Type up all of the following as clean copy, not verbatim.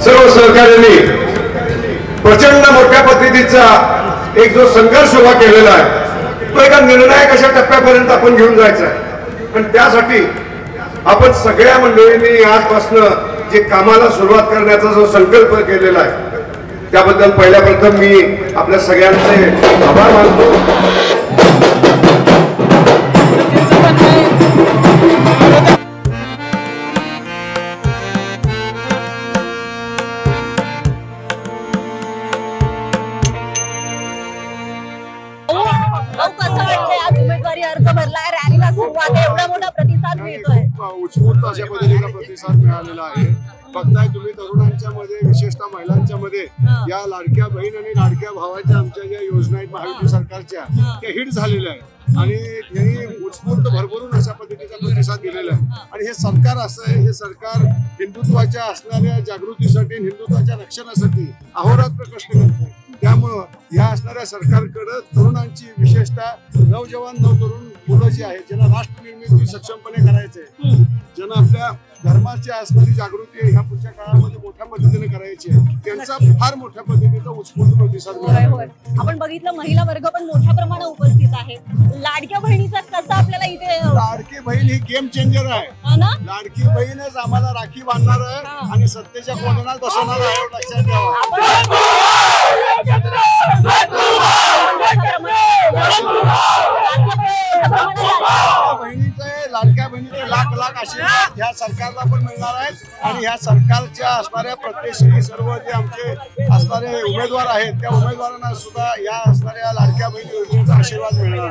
सर्व सहकार्यांनी प्रचंड मोठ्या पद्धतीचा एक जो संघर्ष उभा केलेला आहे तो एका निर्णायक अशा टप्प्यापर्यंत आपण घेऊन जायचा आहे। पण त्यासाठी आपण सगळ्या मंडळींनी आजपासून जे कामाला सुरुवात करण्याचा जो संकल्प केलेला आहे त्याबद्दल पहिल्या प्रथम मी आपल्या सगळ्यांचे आभार मानतो। अर्ज भरलाय, रॅलीला सुरुवात आहे, एवढा मोठा प्रतिसाद मिळतोय, उत्स्फूर्त अशा पद्धतीचा प्रतिसाद मिळालेला आहे। बघताय तुम्ही तरुणांच्या मध्ये विशेषतः महिलांच्या मध्ये या लाडक्या बहीण आणि लाडक्या भावाच्या आमच्या ज्या योजना आहेत महायुती सरकारच्या त्या हिट झालेल्या आहेत आणि त्यांनी उत्स्फूर्त भरभरून अशा पद्धतीचा प्रतिसाद दिलेला आहे। आणि हे सरकार असं आहे, हे सरकार हिंदुत्वाच्या असणाऱ्या जागृतीसाठी हिंदुत्वाच्या रक्षणासाठी अहोरात्र कष्ट करते। त्यामुळं या असणाऱ्या सरकारकडे तरुणांची विशेषतः नवजवान नवतरुण मुलं जी आहेत ज्यांना राष्ट्र निर्मिती सक्षमपणे करायचे, ज्यांना आपल्या धर्माची असणारी जागृती ह्या पुढच्या काळामध्ये मोठ्या पद्धतीने करायची आहे, त्यांचा फार मोठ्या पद्धतीचा उत्स्फूर्त प्रतिसाद मिळाला। आपण बघितलं महिला वर्ग पण मोठ्या प्रमाणात उपस्थित आहे। लाडक्या बहिणीचा कसा आपल्याला इथे लाडकी बहीण ही गेम चेंजर आहे ना। लाडकी बहीणच आम्हाला राखी बांधणार आहे आणि सत्तेच्या कोंडणात बसवणार आहे, लक्षात ठेवा। लाडक्या बहिणीचे लाख लाख आशीर्वाद ह्या सरकारला पण मिळणार आहेत आणि ह्या सरकारच्या असणाऱ्या प्रत्येकी सर्व जे आमचे असणारे उमेदवार आहेत त्या उमेदवारांना सुद्धा या असणाऱ्या लाडक्या बहिणी योजनेचा आशीर्वाद मिळणार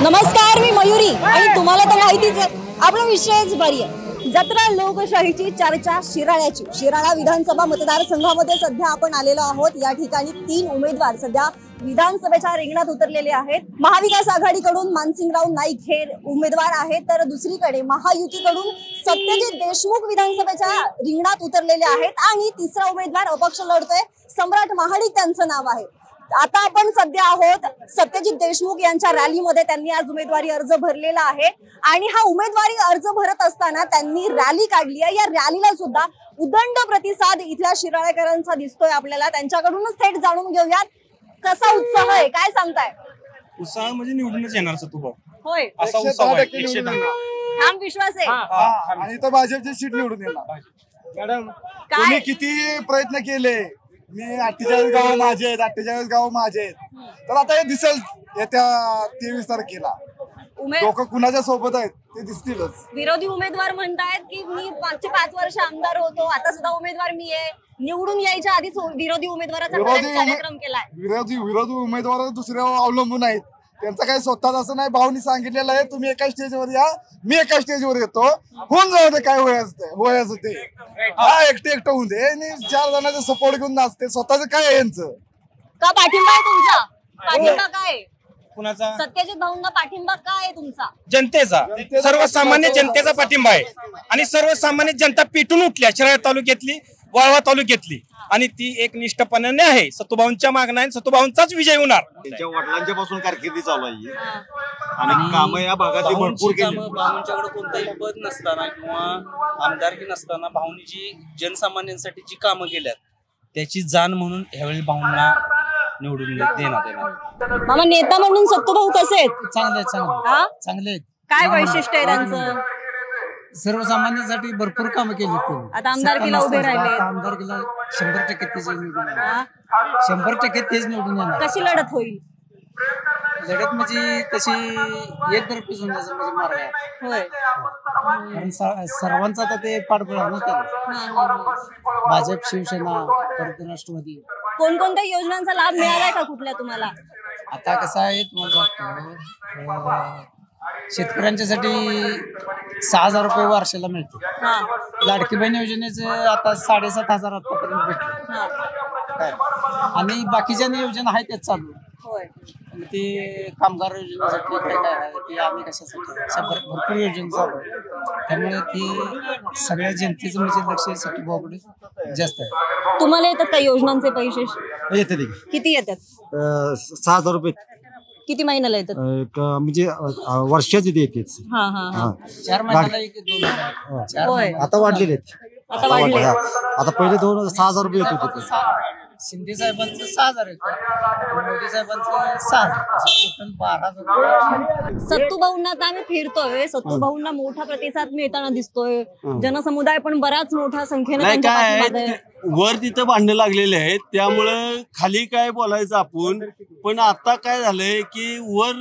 नमस्कार, मी मयुरी आणि तुम्हाला तर माहितीच आहे आपला विषयच भारी आहे। जत्रा लोकशाहीची चर्चा शिराळ्याची। शिराळा विधानसभा मतदारसंघामध्ये सध्या आपण आलेलो आहोत। या ठिकाणी 3 उमेदवार सध्या विधानसभेच्या रिंगणात उतरलेले आहेत। महाविकास आघाडीकडून मानसिंगराव नाईक हे उमेदवार आहेत, तर दुसरीकडे महायुतीकडून सत्यजित देशमुख विधानसभेच्या रिंगणात उतरलेले आहेत आणि तिसरा उमेदवार अपक्ष लढतोय, सम्राट महाडिक त्यांचं नाव आहे। आता आपण सध्या आहोत सत्यजित देशमुख यांच्या रॅलीमध्ये। त्यांनी आज उमेदवारी अर्ज भरलेला आहे आणि हा उमेदवारी अर्ज भरत असताना त्यांनी रॅली काढली आहे। या रॅलीला सुद्धा उदंड प्रतिसाद इथल्या शिराळेकरांचा दिसतोय आपल्याला। त्यांच्याकडूनच थेट जाणून घेऊयात कसा उत्साह आहे, काय सांगताय? उत्साह म्हणजे निवडूनच येणार सतुभाऊ होय, असा उत्साह आहे। 110% ठाम विश्वास आहे आणि तो भाजपची सीट निवडून येणार। मॅडम तुम्ही किती प्रयत्न केले, मी 48 गाव माझे आहेत, 48 गाव माझे आहेत, तर आता हे दिसेल येत्या 23 तारखेला लोक कुणाच्या सोबत आहेत ते दिसतीलच। विरोधी उमेदवार म्हणतायत की मी मागचे 5 वर्ष आमदार होतो, आता सुद्धा उमेदवार मी आहे, निवडून यायच्या आधीच विरोधी उमेदवाराचा कार्यक्रम केलाय। विरोधी उमेदवार दुसऱ्यावर अवलंबून आहेत, त्यांचं काही स्वतःच असं नाही। भाऊनी सांगितलेलं आहे तुम्ही एका स्टेजवर या, मी एका स्टेजवर येतो, होऊन जाऊ दे काय होयाचं ते, हा एकटं होऊन दे आणि 4 जणांचा सपोर्ट घेऊन नाचते, स्वतःच काय आहे यांचं का पाठिंबा आहे तुमचा? पाठिंबा काय कुणाचा? सत्यजित भाऊंना पाठिंबा काय आहे तुमचा? जनतेचा, सर्वसामान्य जनतेचा पाठिंबा आहे आणि सर्वसामान्य जनता पेटून उठल्या शिराळा तालुक्यातली, वाळवा तालुक्यातली, आणि ती एक निष्ठपणाने आहे। सतुभाऊंच्या मागणं आहे, सतुभाऊंचाच विजय होणार। त्यांच्या वडिलांच्या पासून कारकिर्दी चालू आहे आणि काम या भागात भरपूर केली। भाऊंच्याकडे कोणताही पद नसताना किंवा आमदारकी नसताना भाऊंनी जी जनसामान्यांसाठी जी कामं केल्यात त्याची जाण म्हणून ह्यावेळी भाऊंना निवडून देण्यात। मामा, नेता म्हणून सत्तूभाऊ कसे आहेत? चांगले आहेत। काय वैशिष्ट्य आहे त्यांचं? सर्वसामान्यांसाठी भरपूर कामं केली त्यांनी। आता आमदारकीला उभे राहिले, आमदारकीला 100% तेच निवडून येणार, 100% तेच निवडून येणार। कशी लढत होईल? लढत म्हणजे तशी एकतर्फी होण्याचं म्हणजे मार्ग आहे होय, कारण सर्वांचा आता ते पाठबळ आहे ना त्याला। भाजप, शिवसेना, परत राष्ट्रवादी। कोणकोणत्या योजनांचा लाभ मिळालाय का कुठल्या तुम्हाला? आता कसं आहे तुम्हाला सांगतो, शेतकऱ्यांच्यासाठी 6,000 रुपये वर्षाला मिळते। लाडकी बहीण योजनेचं आता 7,500 आतापर्यंत भेटले आणि बाकीच्या योजना आहेत त्याच चालू। ते कामगार योजनेसाठी काय आहे ते आम्ही कशासाठी भरपूर योजना चालू आहे, त्यामुळे ती सगळ्या जनतेचं म्हणजे लक्ष सतुभाऊकडे जास्त आहे। तुम्हाला येतात का योजनांचे पैसे? येते किती येतात? 6,000 रुपये किती महिन्याला येतात? म्हणजे वर्षाची देतेच. हा हा हा 4 महिन्याला एक 2 महिन्याला. होय. आता वाढलेले आहेत. आता वाढले. आता पहिले 6,000 रुपये येत होते. शिंदे साहेबांचं 6,000 येतं आणि मोदी साहेबांचं 6,000 टोटल 12,000. सत्तू भाऊंना आता आम्ही फिरतोय, सत्तू भाऊंना मोठा प्रतिसाद मिळताना दिसतोय. जनसमुदाय पण बराच मोठ्या संख्येने नाही त्यांच्या काय पाठीमागे आहे. आहे, वर तिथं भांडणं लागलेले आहेत त्यामुळं खाली काय बोलायचं आपण. पण आता काय झालंय की वर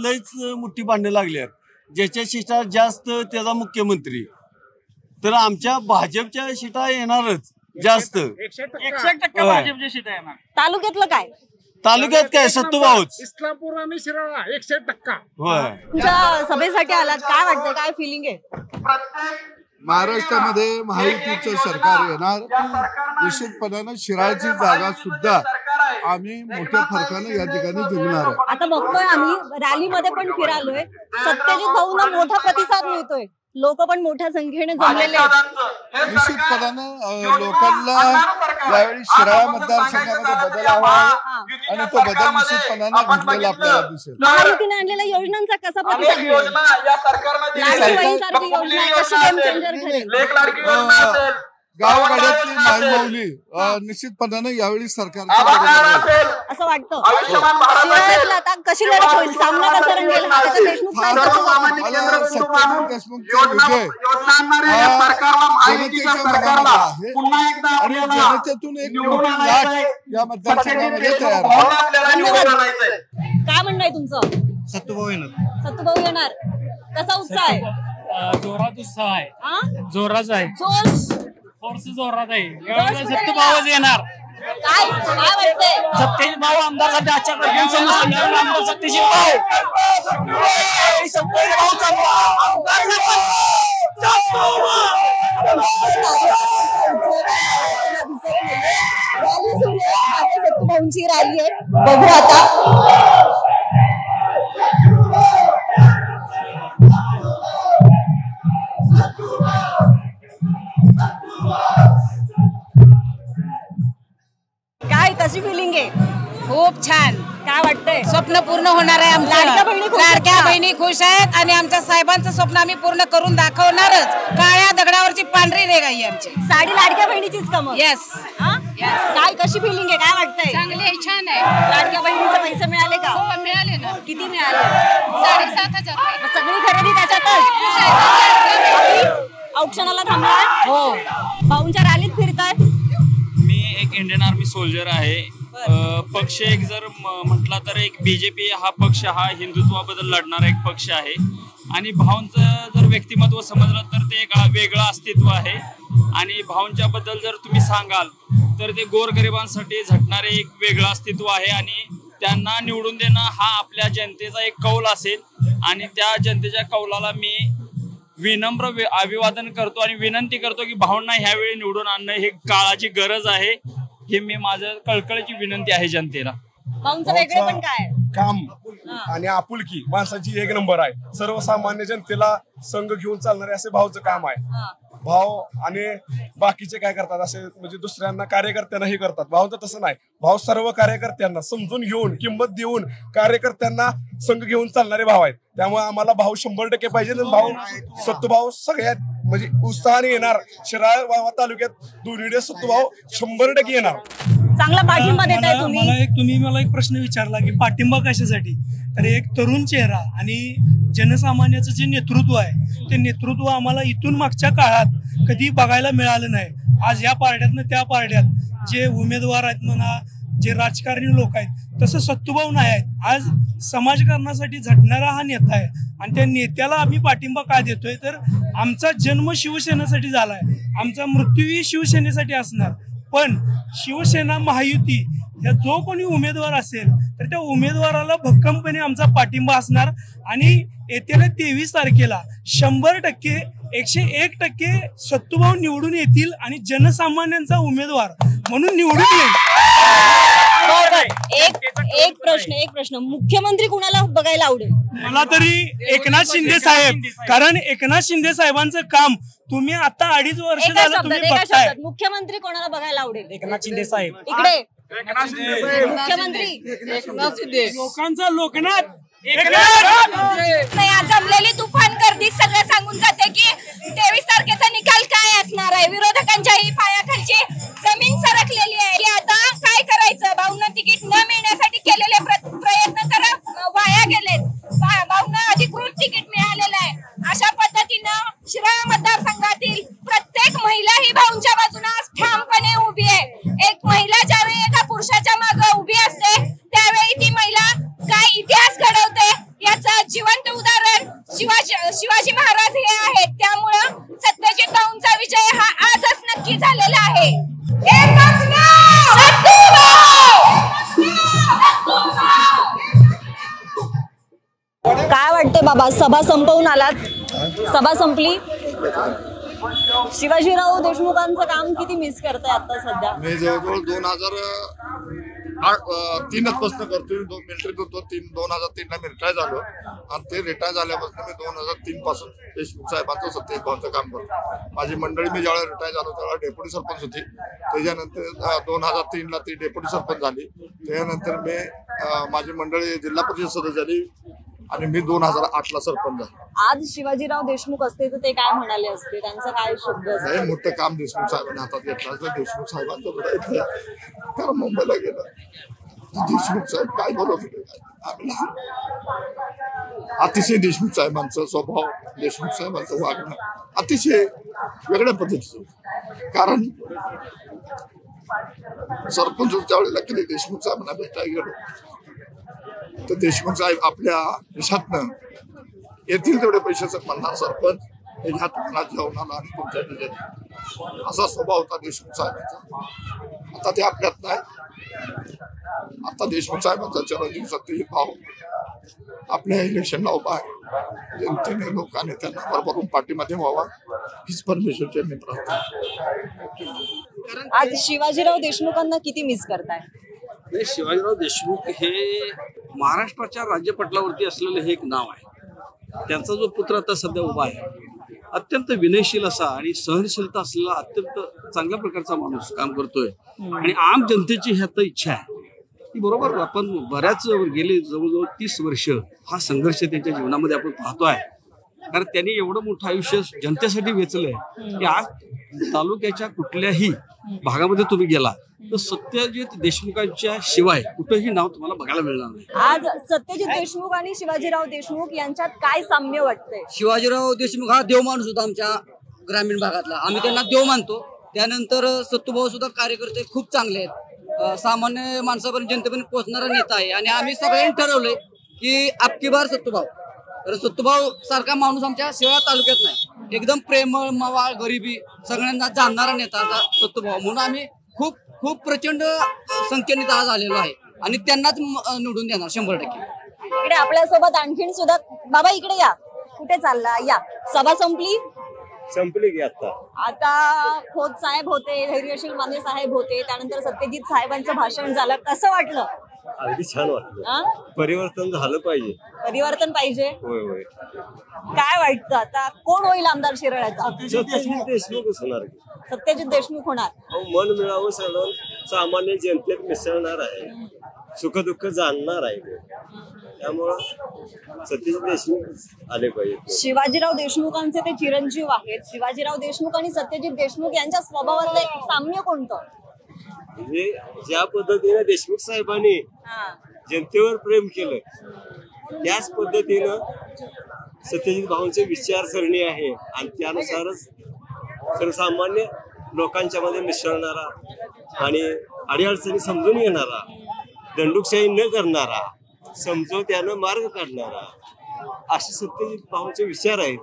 लयच मोठी भांडणं लागली आहेत. ज्याच्या शिटा जास्त त्याचा मुख्यमंत्री. तर आमच्या भाजपच्या शिटा येणारच जास्त. 100% भाजपच्या शिटा येणार. तालुक्यातलं काय? तालुक्यात काय सत्तू भाऊच. इस्लामपूर आणि शिराळा 100%. होय. तुमच्या सभेसाठी आलात, काय वाटतंय, काय फिलिंग आहे? महाराष्ट्रामध्ये महायुतीचं सरकार येणार. निश्चितपणानं शिराळची जागा सुद्धा आम्ही मोठ्या फरकानं या ठिकाणी जिंकणार आहे. आता बघतोय आम्ही रॅलीमध्ये पण फिरालोय, सत्यजित भाऊंना मोठा प्रतिसाद मिळतोय, लोक पण मोठ्या संख्येने जमलेले आहेत. निश्चितपणानं लोकांना यावेळी शिराळा मतदारसंघामध्ये बदल हवा आहे आणि तो बदल निश्चितपणानं घडलेला आपल्याला दिसेल. महायुतीने आणलेल्या योजनांचा कसा प्रतिसाद मिळेल? लाडकी बहीणसारखी योजना कशी गेम चेंजर ठरेल? गावगाड्यातली मायमाऊली निश्चितपणानं यावेळी सरकारचं असं वाटतं. शिराळ्यातलं आता कशी लढत होईल, सामना कसा रंगेल? हा त्याचा देशमुख सत्तेनंद देशमुखचा विजय जनतेच्या मनामध्ये आहे आणि जनतेतून एक मोठी लाट या मतदारसंघामध्ये तयार आहे. काय म्हणणं आहे तुमचं? सत्तूभाऊ येणार. सत्तूभाऊ येणार. कसा उत्साह आहे? जोरात उत्साह आहे. हा? जोराच आहे. जोश फोर्स जोरात आहे. सत्तू भाऊच येणार. काय वाटतंय? सत्यजित भाऊ आमदार साठी आजच्या आमदार सत्यजित भाऊ. सत्तू भाऊंची रॅली आहे, बघू आता. काय कशी फिलिंग आहे? खूप छान. काय वाटतंय? स्वप्न पूर्ण होणार आहे आमचं. लाडक्या बहिणी खुश आहेत लाडक्या का? बहिणी खुश आहेत आणि आमच्या साहेबांचं स्वप्न आम्ही पूर्ण करून दाखवणारच. काळ्या दगडावरची पांढरी रेग आहे आमची साडी लाडक्या बहिणीचीच कमल. येस. काय कशी फिलिंग आहे, काय वाटतंय? चांगली आहे, छान आहे. लाडक्या बहिणीचे पैसे मिळाले का? हो, मिळाले ना. किती मिळाले? 7,500. मग सगळी खरेदी त्याच्यातच. औक्षणाला थांबलाय? हो. भाऊंच्या रॅलीत फिरताय? मी एक इंडियन आर्मी सोल्जर आहे. पक्ष एक जर म्हटला तर एक बीजेपी हा पक्ष हा हिंदुत्वाबद्दल लढणारा एक पक्ष आहे आणि भाऊंचं जर व्यक्तिमत्व समजलं तर ते एक वेगळं अस्तित्व आहे आणि भाऊंच्या बद्दल जर तुम्ही सांगाल तर ते गोरगरिबांसाठी झटणारे एक वेगळं अस्तित्व आहे आणि त्यांना निवडून देणं हा आपल्या जनतेचा एक कौल असेल आणि त्या जनतेच्या कौलाला मी विनम्र अभिवादन करतो आणि विनंती करतो की भाऊंना ह्यावेळी निवडून आणणं हे काळाची गरज आहे. हे मी माझं कळकळीची विनंती आहे जनतेला. भाऊंचं वेगळे पण काय? काम आणि आपुलकी माणसाची एक नंबर आहे. सर्वसामान्य जनतेला संघ घेऊन चालणारे असे भाऊचं काम आहे. भाऊ आणि बाकीचे काय करतात असे म्हणजे दुसऱ्यांना कार्यकर्त्यांना हे करतात. भाऊचं तसं नाही. भाऊ सर्व कार्यकर्त्यांना समजून घेऊन किंमत देऊन कार्यकर्त्यांना संघ घेऊन चालणारे भाऊ आहेत. त्यामुळे आम्हाला भाऊ 100% पाहिजे. भाऊ सत्तू भाऊ सगळ्यात म्हणजे उत्साहाने येणार. शिराळा तालुक्यात दोन्हीकडे सत्तू भाऊ 100% येणार. चांगला पाठिंबा देताय तुम्ही. तुम्ही मला एक प्रश्न विचारला की पाठिंबा कशासाठी, तर एक तरुण चेहरा आणि जनसामान्याचं जे नेतृत्व आहे ते नेतृत्व आम्हाला इथून मागच्या काळात कधी बघायला मिळालं नाही. आज या पार्ट्यातनं त्या पार्ट्यात जे उमेदवार आहेत म्हणा, जे राजकारणी लोक आहेत तसं सत्तूभाऊ नाही आहेत. आज समाजकारणासाठी झटणारा हा नेता आहे आणि त्या नेत्याला आम्ही पाठिंबा का देतोय तर आमचा जन्म शिवसेनेसाठी झालाय, आमचा मृत्यूही शिवसेनेसाठी असणार. पण शिवसेना महायुती या जो कोणी उमेदवार असेल तर त्या उमेदवाराला भक्कमपणे आमचा पाठिंबा असणार आणि येत्या 23 तारखेला 100% 101% सत्तूभाऊ निवडून येतील आणि जनसामान्यांचा उमेदवार म्हणून निवडून येईल. एक प्रश्न मुख्यमंत्री कुणाला बघायला आवडेल? मला तरी एकनाथ शिंदे साहेब, कारण एकनाथ शिंदे साहेबांचं काम तुम्ही आता 2.5 वर्ष झालं तुम्ही बघताय. मुख्यमंत्री कोणाला बघायला आवडेल? एकनाथ शिंदे साहेब. इकडे मुख्यमंत्री लोकांचा लोकनाथ जमलेली तुफान गर्दी सगळं सांगून जाते की 23 तारखेचा निकाल काय असणार आहे. विरोधकांच्याही पायाखालची जमीन सरकलेली आहे की आता काय करायचं. भाऊंना तिकीट न मिळण्यासाठी केलेले प्रयत्न तर वाया गेलेत. भाऊंना अधिकृत तिकीट मिळालेलं आहे. अशा पद्धतीनं शिराळा मतदारसंघातील प्रत्येक महिला ही भाऊंच्या बाजूने ठामपणे उभी आहे. एक महिला ज्यावेळी एका पुरुषाच्या मागे उभी असते त्यावेळी ती महिला काय इतिहास घडवते याचं जिवंत उदाहरण शिवाजी महाराज हे आहेत. त्यामुळं सत्यजित भाऊंचा विजय हा आजच नक्की झालेला आहे. एकच नाव काय वाटते बाबा, सभा संपवून आलात, सभा संपली, शिवाजीराव देशमुखांचं काम किती मिस करताय आता सध्या? मी जवळजवळ 2003 पासून करतोय. मिलिटरीत होतो. 2003 ला मी रिटायर झालो आणि ते रिटायर झाल्यापासून मी 2003 पासून देशमुख साहेबांचं सत्यजित भाऊंचं काम करतो. माझी मंडळी मी ज्यावेळेला रिटायर झालो त्यावेळेला डेप्युटी सरपंच होती. त्याच्यानंतर 2003 ला ती डेप्युटी सरपंच झाली. त्याच्यानंतर मी माझी मंडळी जिल्हा परिषद सदस्य झाली आणि मी 2008 ला सरपंच झालो. आज शिवाजीराव देशमुख असते तर ते काय म्हणाले असते, त्यांचं काय शब्द असते? लय मोठं काम देशमुख साहेबांनी हातात घेतलं असतं. देशमुख साहेबांचं कारण मुंबईला गेलं देशमुख साहेब काय बोलत होते. अतिशय देशमुख साहेबांचा स्वभाव, देशमुख साहेबांचं वागणं अतिशय वेगळ्या पद्धतीचं. कारण सरपंच त्यावेळेला केले देशमुख साहेबांना भेटायला गेलो तर देशमुख साहेब आपल्या देशातनं येतील तेवढे पैशाचं म्हणणार सरपंच हे ह्या तुम्हाला जेवणाला आणि तुमच्या दिले असा स्वभाव होता देशमुख साहेबांचा. आता ते आपल्यात नाही. आता देशमुख साहेबांचा चिरंजीव सत्यजित भाऊ आपल्या इलेक्शनला उभा आहे. जनतेने लोकांनी त्यांना बरोबर पाठीमध्ये व्हावा हीच परमेश्वरची मी प्रार्थना. आज शिवाजीराव देशमुखांना किती मिस करताय? शिवाजीराव देशमुख हे महाराष्ट्राच्या राज्यपटलावरती असलेलं हे एक नाव आहे. त्यांचा जो पुत्र आता सध्या उभा आहे अत्यंत विनयशील असा आणि सहनशीलता असलेला अत्यंत चांगल्या प्रकारचा माणूस काम करतोय. आणि आम जनतेची ही आता इच्छा आहे की बरोबर आपण बऱ्याच गेले जवळजवळ 30 वर्ष हा संघर्ष त्यांच्या जीवनामध्ये आपण पाहतोय. कारण त्यांनी एवढं मोठं आयुष्य जनतेसाठी वेचलंय की आज तालुक्याच्या कुठल्याही भागामध्ये तुम्ही गेला तर सत्यजित देशमुखांच्या शिवाय कुठेही नाव तुम्हाला बघायला मिळणार नाही. आज सत्यजित देशमुख आणि शिवाजीराव देशमुख यांच्यात काय साम्य वाटतंय? शिवाजीराव देशमुख हा देव माणूस होता आमच्या ग्रामीण भागातला. आम्ही त्यांना देव मानतो. त्यानंतर सत्तूभाऊ सुद्धा कार्यकर्ते खूप चांगले आहेत. सामान्य माणसापर्यंत जनतेपर्यंत पोहोचणारा नेता आहे. आणि आम्ही सगळ्यांनी ठरवलंय की अबकी बार सत्तूभाऊ. तर सत्तूभाऊ सारखा माणूस आमच्या शिराळा तालुक्यात नाही. एकदम प्रेमळ, मवाळ, गरिबी सगळ्यांना जाणणारा नेता सत्तूभाऊ. म्हणून आम्ही खूप खूप प्रचंड संख्येने आज आलेलो आहे आणि त्यांनाच निवडून देणार 100%. इकडे आपल्यासोबत आणखीन सुद्धा बाबा इकडे या. कुठे चालला? या. सभा संपली की आता खोत साहेब होते, धैर्यशील माने साहेब होते, त्यानंतर सत्यजित साहेबांचं भाषण झालं. कसं वाटलं? अगदी छान वाटलं. परिवर्तन झालं पाहिजे. परिवर्तन पाहिजे. होय होय. काय वाटतं आता कोण होईल आमदार शिराळ्याचा? देशमुखच होणार. सत्यजित देशमुख होणार. मन मिळावं सगळं सामान्य जनतेत मिसळणार आहे. सुखदुःख जाणणार आहे. त्यामुळं सत्यजित देशमुख आले पाहिजे. शिवाजीराव देशमुखांचे ते चिरंजीव आहेत. शिवाजीराव देशमुख आणि सत्यजित देशमुख यांच्या स्वभावातलं साम्य कोणतं? म्हणजे ज्या पद्धतीने देशमुख साहेबांनी जनतेवर प्रेम केलं त्याच पद्धतीनं सत्यजित भाऊंची विचारसरणी आहे आणि त्यानुसारच सर्वसामान्य लोकांच्या मध्ये मिसळणारा आणि अडीअडचणी समजून घेणारा, दंडुकशाही न करणारा, समजोत्यानं मार्ग काढणारा असे सत्यजित भाऊंचे विचार आहेत.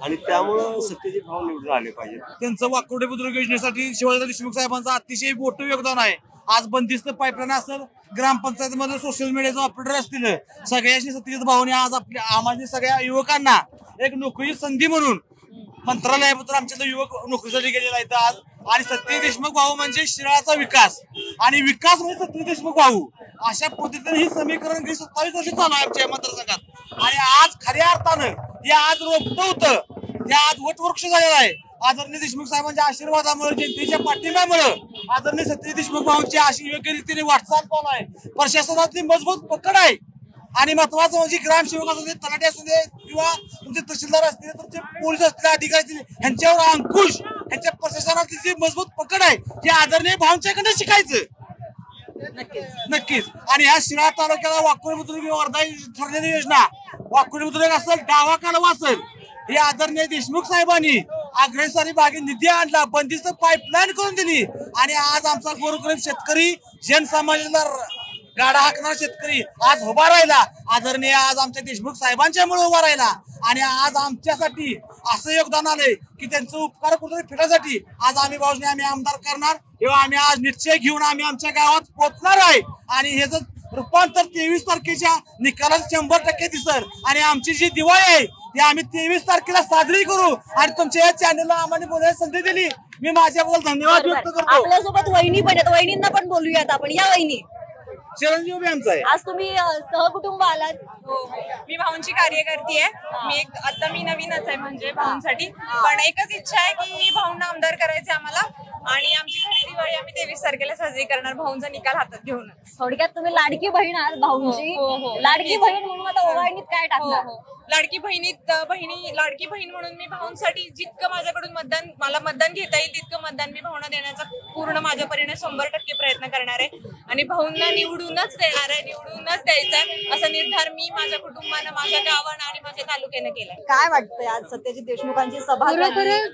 आणि त्यामुळं सत्यजित भाऊ निवडून आले पाहिजे. त्यांचं वाकोडे बुद्रुक योजनेसाठी शिवाजीराव देशमुख साहेबांचं अतिशय मोठं योगदान आहे. आज बंदिस्त पाईपलाईन असेल, ग्रामपंचायतीमध्ये सोशल मीडियाचे ऑपरेटर असतील, सगळ्यांनी सत्यजित भाऊने आज आपल्या आम्हाला सगळ्या युवकांना एक नोकरीची संधी म्हणून मंत्रालयाबद्दल आमच्या युवक नोकरीसाठी गेलेला आहे आज. आणि सत्यजित देशमुख भाऊ म्हणजे शिराळाचा विकास आणि विकास म्हणजे सत्यजित देशमुख भाऊ. अशा पद्धतीने ही समीकरण 27 वर्ष चालू आहे आमच्या मतदारसंघात. आणि आज खऱ्या अर्थानं हे आज रोपटं होतं, हे आज वटवृक्ष झालेला आहे. आदरणीय देशमुख साहेबांच्या आशीर्वादामुळे, जनतेच्या पाठिंब्यामुळे आदरणीय सत्यजित देशमुख भाऊंची अशी योग्य रीतीने वाटचाल चालू आहे. प्रशासनातली मजबूत पकड आहे आणि महत्वाचं म्हणजे ग्रामसेवक असू दे, तलाठी असू दे किंवा तुमचे तहसीलदार असतील, तुमचे पोलीस असतील, अधिकारी असतील, ह्यांच्यावर अंकुश, ह्यांच्या प्रशासनातली जी मजबूत पकड आहे हे आदरणीय भाऊंच्याकडे शिकायचं. नक्कीच. आणि ह्या शिराळा तालुक्याला वाकुळी बुद्रुक वर्धा ठरलेली योजना, वाकुळी बुद्रुक असेल, डावा कालवा असेल, हे आदरणीय देशमुख साहेबांनी अग्रेसरी बागे निधी आणला, बंदिस्त पाईपलाईन करून दिली आणि आज आमचा गोरगरीब शेतकरी, जनसमाजाला गाडा हाकणारा शेतकरी आज उभा राहिला. आदरणीय आज आमच्या देशमुख साहेबांच्यामुळे उभा राहिला आणि आज आमच्यासाठी असं योगदान आलंय की त्यांचं उपकार कुठेतरी फिरण्यासाठी आज आम्ही भाऊने आम्ही आमदार करणार, तेव्हा आम्ही आज निश्चय घेऊन आम्ही आमच्या गावात पोहोचणार आहे आणि हे जर रूपांतर 23 तारखेच्या निकालात 100% दिसल आणि आमची जी दिवाळी आहे ती आम्ही 23 तारखेला साजरी करू. आणि तुमच्या या चॅनलला आम्हाला बोलायला संधी दिली, मी माझ्याबद्दल धन्यवाद व्यक्त करतो. आपल्यासोबत वहिनी पण आहेत, वहिनींना पण बोलूयात आपण. या वहिनी, चिरंजीव बी आमचा आहे. आज तुम्ही सहकुटुंब आलात. मी भाऊंची कार्यकर्ती आहे. मी नवीनच आहे म्हणजे भाऊंसाठी, पण एकच इच्छा आहे की भाऊंना आमदार करायचे आम्हाला आणि आमची खरी दिवाळी आम्ही 23 तारखेला साजरी करणार भाऊंचा निकाल हातात घेऊन. थोडक्यात तुम्ही लाडकी बहीण आहात भाऊंची. लाडकी बहीण म्हणून आता ओवाळणीत काय टाकणार? लाडकी बहीण म्हणून मी भाऊंसाठी जितकं माझ्याकडून मला मतदान घेता येईल तितकं मतदान मी भाऊंना देण्याचा पूर्ण माझ्या परीने 100% प्रयत्न करणार आहे आणि भाऊंना निवडूनच देणार आहे, निवडूनच द्यायचंय असा निर्धार मी माझ्या कुटुंबानं, माझ्या गावानं आणि माझ्या तालुक्यानं केलाय. काय वाटतंय आज सत्यजित देशमुखांची सभा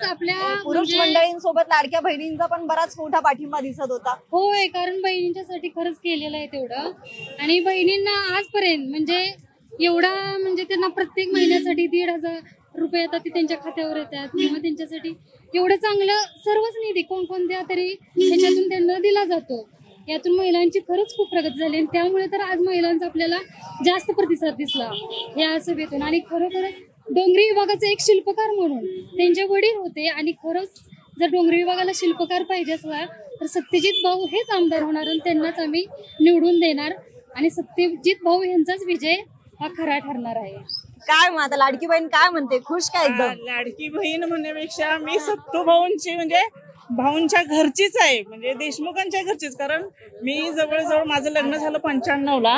आपल्या पुरुष मंडळींसोबत लाडक्या बहिणींचा पण बराच मोठा पाठिंबा दिसत होता? होय, कारण बहिणींच्यासाठी खरंच केलेलं आहे तेवढं. आणि बहिणींना आजपर्यंत म्हणजे एवढा म्हणजे त्यांना प्रत्येक महिन्यासाठी 1,500 रुपये येतात, ते त्यांच्या खात्यावर येतात किंवा त्यांच्यासाठी एवढं चांगलं सर्वच निधी कोणकोणत्या तरी ह्याच्यातून त्यांना दिला जातो. यातून महिलांची खरंच खूप प्रगती झाली आणि त्यामुळे तर आज महिलांचा आपल्याला जास्त प्रतिसाद दिसला या सभेतून. आणि खरोखरच डोंगरी विभागाचे एक शिल्पकार म्हणून त्यांचे वडील होते आणि खरंच जर डोंगरी विभागाला शिल्पकार पाहिजे असला तर सत्यजित भाऊ हेच आमदार होणार आणि त्यांनाच आम्ही निवडून देणार आणि सत्यजित भाऊ यांचाच विजय हा खरा ठरणार आहे. काय मग आता लाडकी बहीण काय म्हणते? खुश काय एकदम? लाडकी बहीण म्हणण्यापेक्षा मी सत्तू भाऊंची म्हणजे भाऊंच्या घरचीच आहे, म्हणजे देशमुखांच्या घरचीच. कारण मी जवळजवळ माझं लग्न झालं 95ला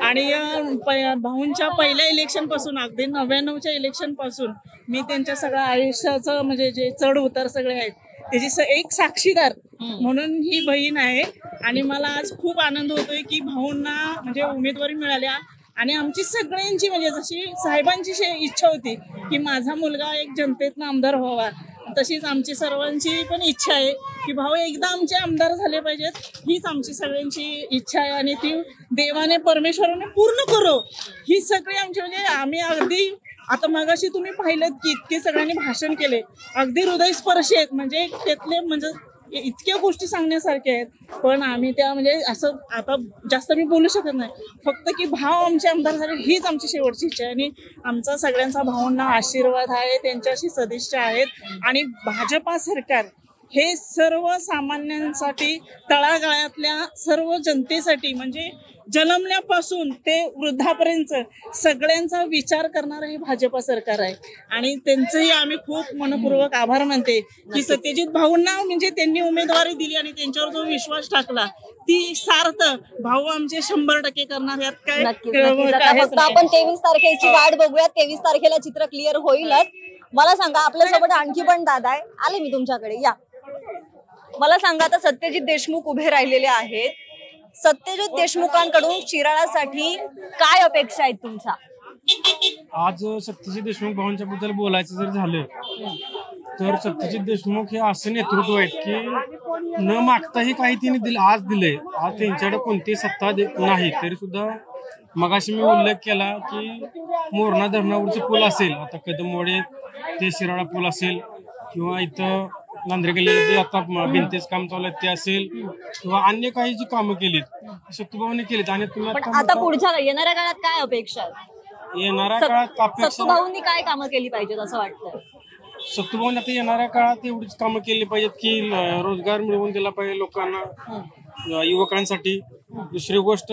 आणि भाऊंच्या पहिल्या इलेक्शन पासून अगदी 99च्या इलेक्शन पासून मी त्यांच्या सगळ्या आयुष्याचं म्हणजे जे चढ उतार सगळे आहेत त्याची एक साक्षीदार म्हणून ही बहीण आहे. आणि मला आज खूप आनंद होतोय की भाऊंना म्हणजे उमेदवारी मिळाल्या आणि आमची सगळ्यांची म्हणजे जशी साहेबांची इच्छा होती की माझा मुलगा एक जनतेतनं आमदार व्हावा, तशीच आमची सर्वांची पण इच्छा आहे की भाऊ एकदा आमचे आमदार झाले पाहिजेत. हीच आमची सगळ्यांची इच्छा आहे आणि ती देवाने परमेश्वराने पूर्ण करो. ही सगळी आमची म्हणजे आम्ही अगदी आता मगाशी तुम्ही पाहिलं की इतके सगळ्यांनी भाषण केले, अगदी हृदयस्पर्शी आहेत. म्हणजे त्यातले म्हणजे इतक्या गोष्टी सांगण्यासारख्या आहेत, पण आम्ही त्या म्हणजे असं आता जास्त मी बोलू शकत नाही. फक्त की भाव आमचे आमदार झाले हीच आमची शेवटची इच्छा आहे आणि आमचा सगळ्यांचा भावांना आशीर्वाद आहे, त्यांच्याशी सदिच्छा आहेत. आणि भाजपा सरकार हे सर्वसामान्यांसाठी, तळागाळातल्या सर्व जनतेसाठी म्हणजे जन्मल्यापासून ते वृद्धापर्यंत सगळ्यांचा विचार करणारं हे भाजपा सरकार आहे. आणि त्यांचंही आम्ही खूप मनपूर्वक आभार मानते की सत्यजित भाऊंना म्हणजे त्यांनी उमेदवारी दिली आणि त्यांच्यावर जो विश्वास टाकला ती सार्थ भाऊ आमचे 100% करणार. यात काय फक्त आपण 23 तारखेची वाट बघूया. 23 तारखेला चित्र क्लिअर होईलच. मला सांगा, आपल्यासोबत आणखी पण दादा आहे, आले मी तुमच्याकडे. या, मला सांगा, आता सत्यजित देशमुख उभे राहिलेले आहेत. सत्यजित देशमुखांकडून शिराळासाठी काय अपेक्षा आहेत तुमच्या? आज सत्यजित देशमुख भाऊंच्या बद्दल बोलायचं जर झालं तर सत्यजित देशमुख हे असं नेतृत्व आहेत की न मागताही काही त्यांनी दिलं, आज दिलंय. आज त्यांच्याकडे कोणतीही सत्ता नाही तरी सुद्धा मगाशी मी उल्लेख केला की मोरणा धरणावरचं पूल असेल, आता कदमवाडी ते शिराळा पूल असेल किंवा इथं नांद्रे गेलेलं जे आता भिंतीचं काम चालू आहे ते असेल किंवा अन्य काही जी कामं केलीत सत्तूभाऊने केलीत. आणि तुम्ही आता पुढच्या येणाऱ्या काळात काय अपेक्षा आहेत? येणाऱ्या काळात अपेक्षा सत्तूभाऊंनी काय कामं केली पाहिजेत असं वाटतं? सत्तूभाऊने आता येणाऱ्या काळात एवढीच कामं केली पाहिजेत की रोजगार मिळवून दिला पाहिजे लोकांना, युवकांसाठी. दुसरी गोष्ट,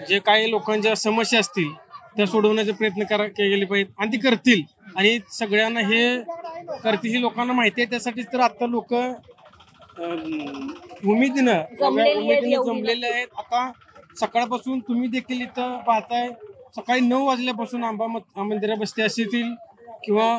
जे काही लोकांच्या समस्या असतील त्या सोडवण्याचे प्रयत्न केले पाहिजेत आणि ते करतील. आणि सगळ्यांना हे करतील ही लोकांना माहिती आहे. त्यासाठीच तर आता लोक उमेदीनं जमलेले आहेत. आता सकाळपासून तुम्ही देखील इथं पाहताय, सकाळी 9 वाजल्यापासून आंबा मंदिरा बस्ती असतील किंवा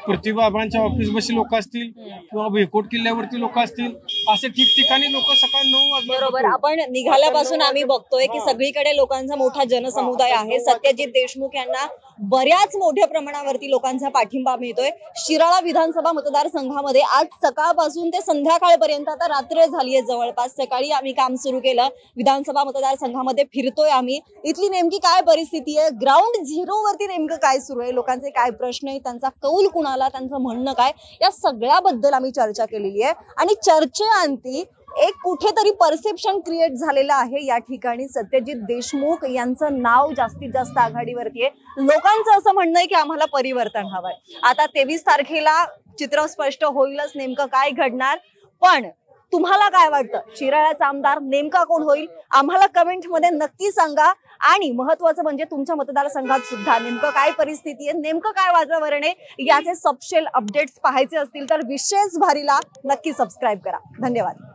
प्रतिबाबांच्या ऑफिस बशी लोक असतील किंवा भुईकोट किल्ल्यावरती लोक असतील, असे ठिकठिकाणी लोक सकाळी 9 वाजता. बरोबर, आपण निघाल्यापासून आम्ही बघतोय की सगळीकडे लोकांचा मोठा जनसमुदाय आहे. सत्यजित देशमुख यांना बऱ्याच मोठ्या प्रमाणावरती लोकांचा पाठिंबा मिळतोय. शिराळा विधानसभा मतदारसंघामध्ये आज सकाळपासून ते संध्याकाळपर्यंत, आता रात्र झाली आहे जवळपास, सकाळी आम्ही काम सुरू केलं, विधानसभा मतदारसंघामध्ये फिरतोय आम्ही. इथली नेमकी काय परिस्थिती आहे, ग्राउंड झिरो वरती नेमकं काय सुरू आहे, लोकांचे काय प्रश्न आहे, त्यांचा कौल कुणाला, त्यांचं म्हणणं काय, या सगळ्याबद्दल आम्ही चर्चा केलेली आहे. आणि चर्चेअंती एक कुठेतरी परसेप्शन क्रिएट झालेलं आहे. या ठिकाणी सत्यजित देशमुख यांचं नाव जास्तीत जास्त आघाडीवरती आहे. लोकांचं असं म्हणणं आहे की आम्हाला परिवर्तन हवंय. आता 23 तारखेला चित्र स्पष्ट होईलच नेमकं काय घडणार. पण तुम्हाला काय वाटतं, शिराळ्याचा आमदार नेमका कोण होईल, आम्हाला कमेंटमध्ये नक्की सांगा. आणि महत्वाचं म्हणजे तुमच्या मतदारसंघात सुद्धा नेमकं काय परिस्थिती आहे, नेमकं काय वातावरण आहे, याचे सपशेल अपडेट्स पाहायचे असतील तर विशेष भारीला नक्की सबस्क्राईब करा. धन्यवाद.